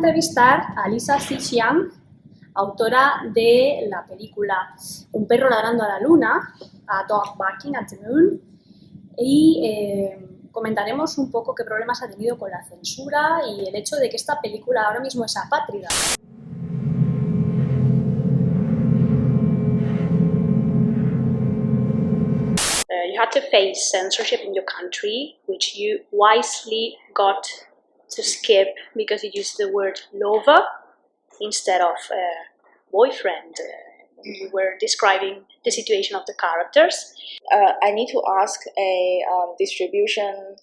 entrevistar a Lisa Zi Xiang, autora de la película Un perro ladrando a la luna, A Dog Barking at the Moon, y comentaremos un poco qué problemas ha tenido con la censura y el hecho de que esta película ahora mismo es apátrida. You had to face censorship in your country, which you wisely got to skip because you used the word lover instead of boyfriend. You were describing the situation of the characters. I need to ask a distribution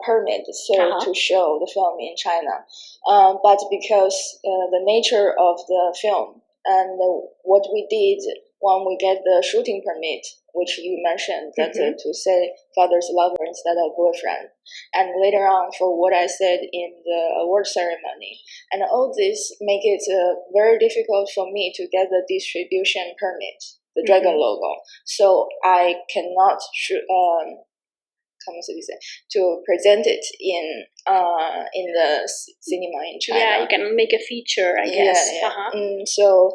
permit to show the film in China. But because the nature of the film and what we did when we get the shooting permit, which you mentioned, that to say father's lover instead of boyfriend, and later on for what I said in the award ceremony, and all this make it very difficult for me to get the distribution permit, the dragon logo. So I cannot to present it in the cinema in China. Yeah, you can make a feature, I guess. Yeah. So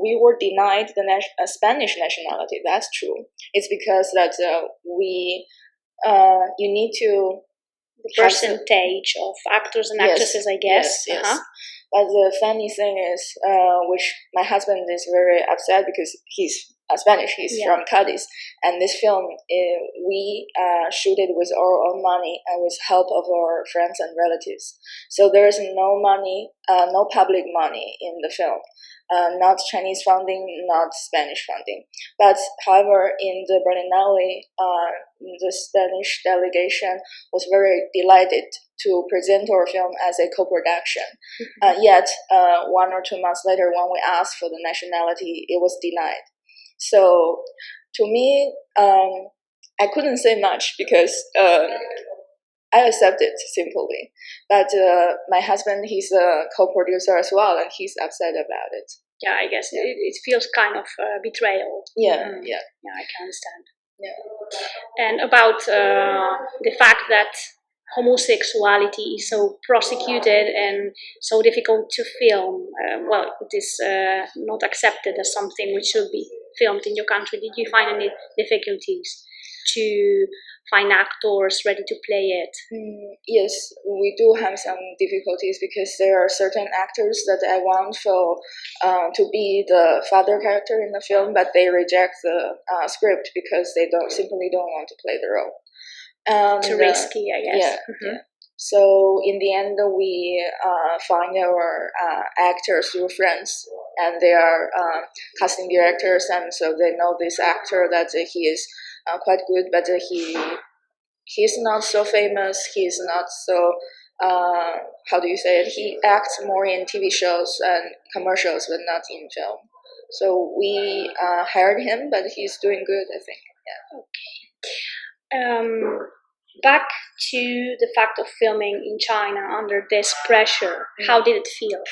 we were denied the Spanish nationality. That's true. It's because that you need to the percentage of actors and actresses, I guess. Yes. But the funny thing is, which my husband is very upset because he's Spanish. He's from Cadiz, and this film we shoot it with our own money and with help of our friends and relatives. So there is no money, no public money in the film. Not Chinese funding, not Spanish funding. But however, in the Berlinale, the Spanish delegation was very delighted to present our film as a co-production. Yet, 1 or 2 months later, when we asked for the nationality, it was denied. So, to me, I couldn't say much because I accepted simply. But my husband, he's a co-producer as well, and he's upset about it. Yeah, I guess it feels kind of betrayal. Yeah, I can understand. Yeah. And about the fact that homosexuality is so prosecuted and so difficult to film. It is not accepted as something which should be filmed in your country. Did you find any difficulties to find actors ready to play it? Yes, we do have some difficulties because there are certain actors that I want to be the father character in the film, but they reject the script because they simply don't want to play the role. Too risky, I guess. Yeah. So in the end, we find our actors through friends, and they are casting directors, and so they know this actor that he is quite good, but he's not so famous. He's not so how do you say it? He acts more in TV shows and commercials, but not in film. So we hired him, but he's doing good, I think. Yeah. Okay. Back to the fact of filming in China under this pressure, how did it feel?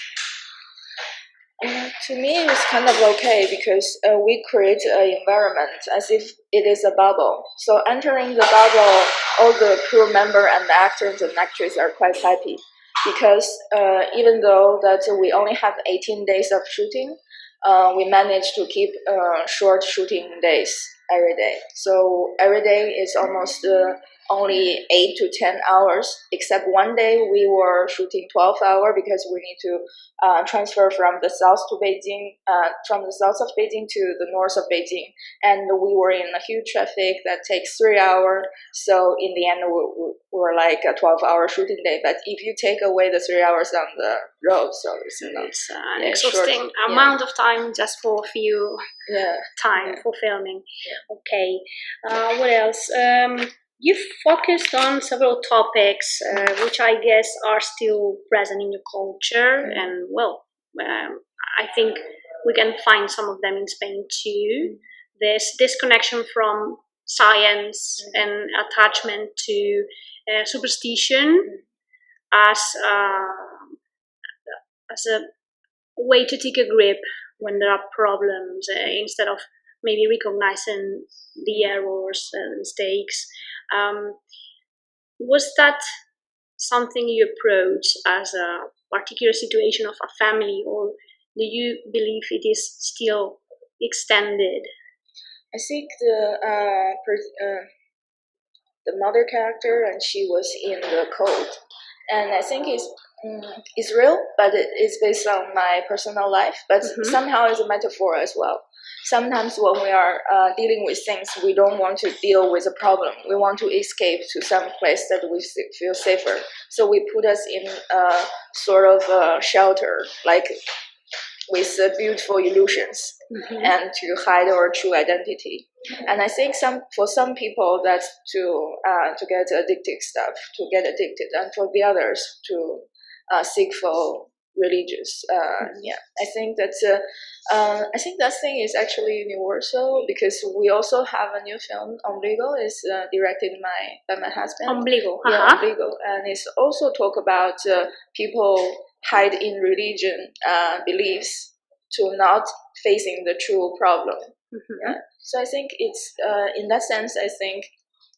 To me, it was kind of okay because we create an environment as if it is a bubble. So entering the bubble, all the crew member and the actors and actresses are quite happy because even though that we only have 18 days of shooting, we managed to keep short shooting days every day. So every day is almost only 8 to 10 hours, except one day we were shooting 12 hours because we need to transfer from the south to Beijing, from the south of Beijing to the north of Beijing. And we were in a huge traffic that takes 3 hours. So in the end, we were like a 12-hour shooting day. But if you take away the 3 hours on the road, so it's an exhausting amount of time just for a few time for filming. Yeah. Okay. What else? You've focused on several topics, which I guess are still present in your culture, and I think we can find some of them in Spain too. This disconnection from science and attachment to superstition as a way to take a grip when there are problems, instead of maybe recognizing the errors and mistakes. Was that something you approached as a particular situation of a family, or do you believe it is still extended? I think the mother character, and she was in the code, and I think it's real, but it's based on my personal life, but somehow it's a metaphor as well. Sometimes when we are dealing with things, we don't want to deal with a problem. We want to escape to some place that we feel safer. So we put us in a sort of shelter, like with beautiful illusions, and to hide our true identity. And I think for some people that's to get addicted stuff, to get addicted, and for the others to seek for religious. I think that thing is actually universal, because we also have a new film, Ombligo, is directed by my husband. Ombligo, Ombligo, and it's also talk about people hide in religion beliefs to not facing the true problem. Yeah. So I think it's in that sense, I think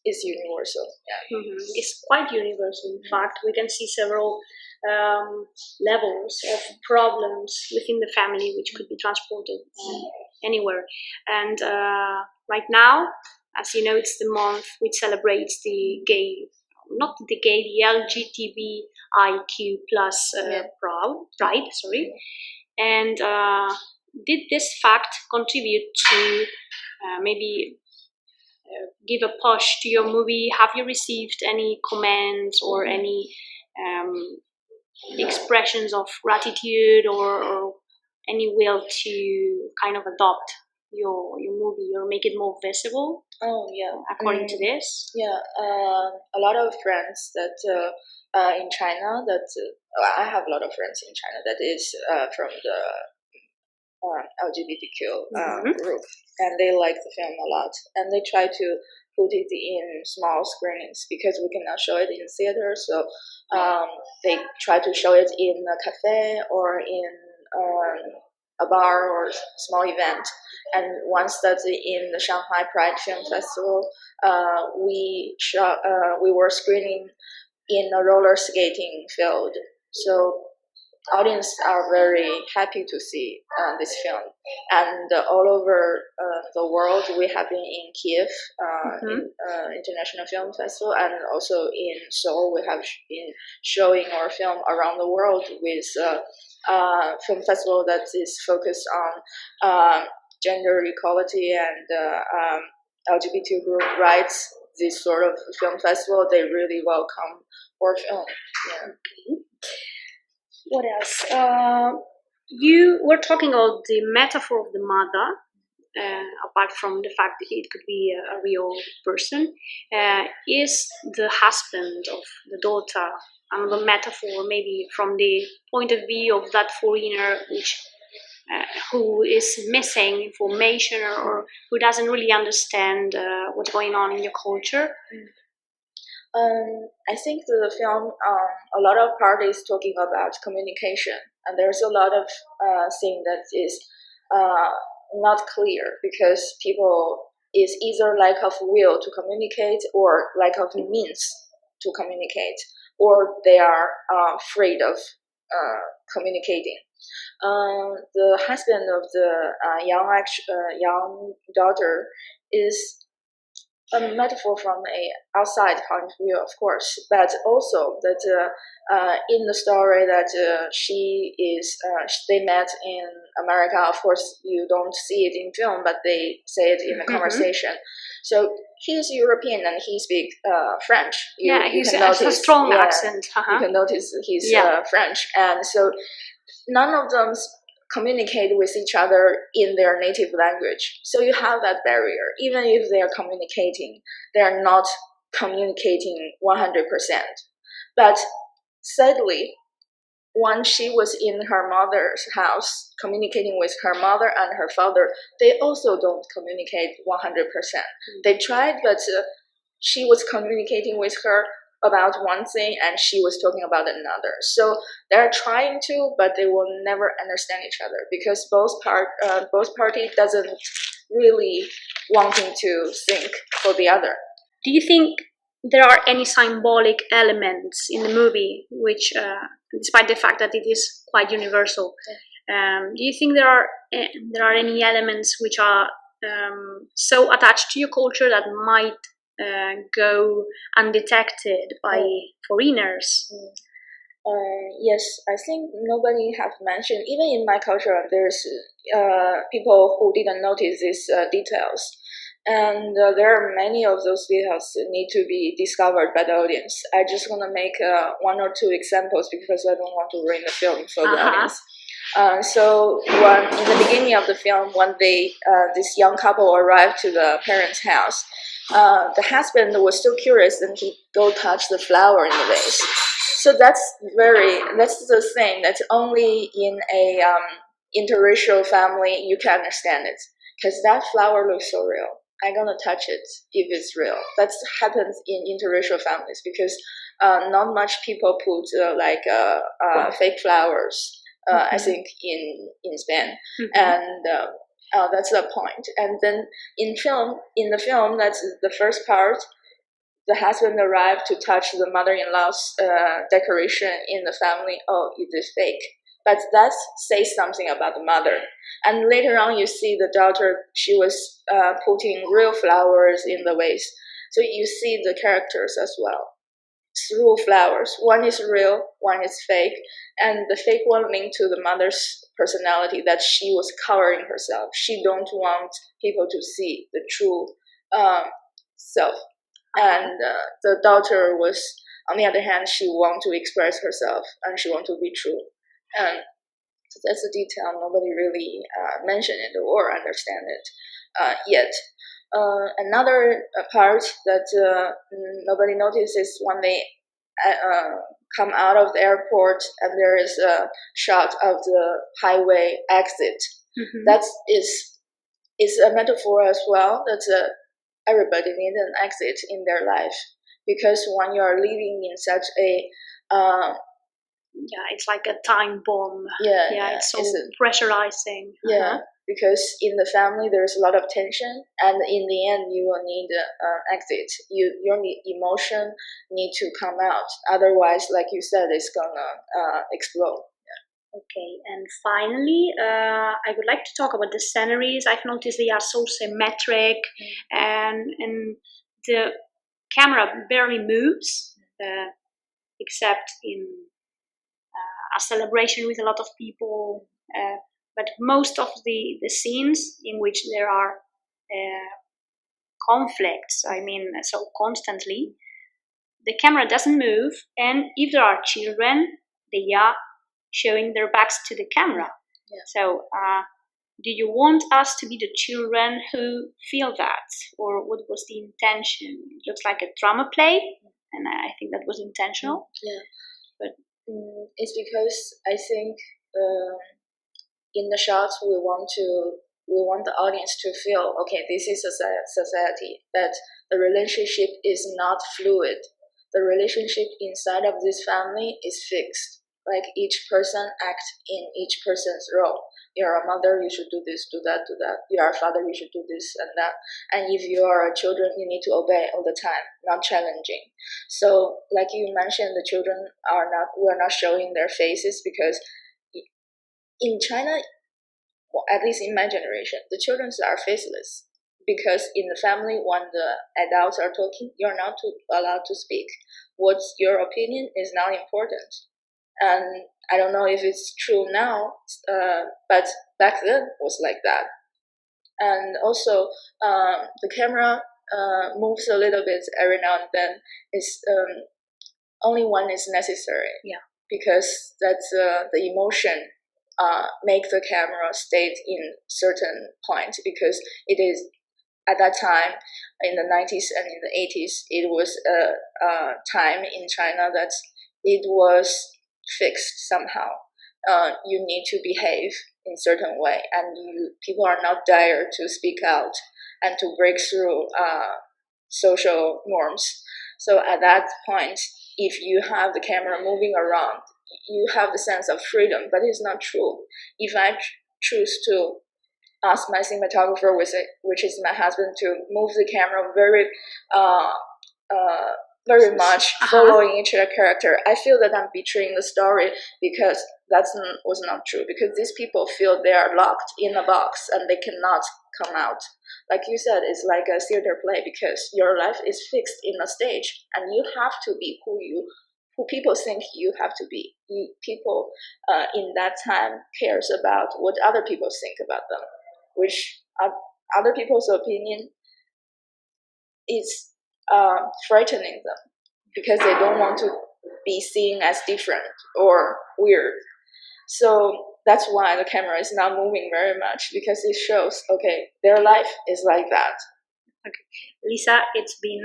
it's universal. Yeah. It's quite universal. In fact, we can see several levels of problems within the family which could be transported anywhere. And right now, as you know, it's the month which celebrates the LGBTIQ plus pride. Sorry. And did this fact contribute to maybe give a push to your movie? Have you received any comments or any expressions of gratitude or any will to kind of adopt your movie or make it more visible? Oh yeah, according to this. Yeah, a lot of friends that in China that I have a lot of friends in China that is from the LGBTQ group, and they like the film a lot, and they try to put it in small screenings because we cannot show it in theater, so they try to show it in a cafe or in a bar or small event. And once that's in the Shanghai Pride Film Festival, we were screening in a roller skating field, so audience are very happy to see this film. And all over the world, we have been in Kiev International Film Festival, and also in Seoul. We have been showing our film around the world with film festival that is focused on gender equality and LGBT group rights. This sort of film festival, they really welcome our film. Yeah. Okay. What else? You were talking about the metaphor of the mother, apart from the fact that it could be a real person. Is the husband of the daughter another metaphor, maybe from the point of view of that foreigner who is missing information or who doesn't really understand what's going on in your culture? I think the film, a lot of parties talking about communication, and there's a lot of thing that is not clear, because people is either lack of will to communicate or lack of means to communicate, or they are afraid of communicating. The husband of the young daughter is a metaphor from a outside point of view, of course, but also that in the story that they met in America. Of course, you don't see it in film, but they say it in the conversation. So he's European and he speaks French. He has a strong accent. You can notice he's French, and so none of them communicate with each other in their native language. So you have that barrier. Even if they are communicating, they are not communicating 100%. But sadly, when she was in her mother's house, communicating with her mother and her father, they also don't communicate 100%. They tried, but she was communicating with her about one thing and she was talking about another. So they're trying to, but they will never understand each other because both party doesn't really wanting to think for the other. Do you think there are any symbolic elements in the movie, which, despite the fact that it is quite universal, do you think there are any elements which are so attached to your culture that might go undetected by foreigners? Yes, I think nobody have mentioned, even in my culture, there's people who didn't notice these details. And there are many of those details that need to be discovered by the audience. I just want to make one or two examples because I don't want to ruin the film for the audience. So in the beginning of the film, when this young couple arrived to the parents' house, the husband was so curious and he go touch the flower in the vase. So that's the thing that's only in a interracial family you can understand it, because that flower looks so real. I'm gonna touch it if it's real. That happens in interracial families because not much people put fake flowers. I think in Spain, and that's the point. And then in the film, that's the first part. The husband arrived to touch the mother-in-law's decoration in the family. Oh, it is fake. But that says something about the mother. And later on, you see the daughter, she was putting real flowers in the vase. So you see the characters as well through flowers. One is real, one is fake. And the fake one linked to the mother's personality, that she was covering herself. She don't want people to see the true self. And the daughter was, on the other hand, she want to express herself and she want to be true. And so that's a detail nobody really mentioned it or understand it yet. Another part that nobody notices when they come out of the airport and there is a shot of the highway exit. That is a metaphor as well. That's everybody needs an exit in their life, because when you are living in such a it's like a time bomb. It's so pressurizing. Because in the family there's a lot of tension, and in the end you will need an exit. Your emotion need to come out, otherwise, like you said, it's gonna explode. Okay, and finally, I would like to talk about the sceneries. I've noticed they are so symmetric, and the camera barely moves, except in a celebration with a lot of people. But most of the scenes in which there are conflicts, so constantly, the camera doesn't move, and if there are children, they are showing their backs to the camera. So do you want us to be the children who feel that, or what was the intention? It looks like a drama play, and I think that was intentional. But it's because I think in the shots we want the audience to feel, okay, this is a society, that the relationship is not fluid. The relationship inside of this family is fixed. Like each person acts in each person's role. You're a mother, you should do this, do that, do that. You are a father, you should do this and that. And if you are a children, you need to obey all the time, not challenging. So, like you mentioned, the children we're not showing their faces, because in China, at least in my generation, the children are faceless. Because in the family, when the adults are talking, you're not allowed to speak. What's your opinion is not important. And I don't know if it's true now, but back then it was like that. And also, the camera moves a little bit every now and then. It's only when it's necessary. Because that's the emotion make the camera stay in certain point, because it is at that time in the 90s and in the 80s, it was a time in China that it was fixed somehow. You need to behave in certain way, and people are not dare to speak out and to break through social norms. So at that point, if you have the camera moving around, you have the sense of freedom, but it's not true. If I choose to ask my cinematographer, which is my husband, to move the camera very very much following each other character. I feel that I'm betraying the story because that was not true. Because these people feel they are locked in a box and they cannot come out. Like you said, it's like a theater play because your life is fixed in a stage and you have to be who people think you have to be. People in that time cares about what other people think about them, which other people's opinion is frightening them because they don't want to be seen as different or weird. So that's why the camera is not moving very much, because it shows, okay, their life is like that. Okay. Lisa, it's been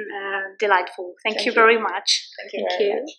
delightful. Thank you very much. Thank you very much.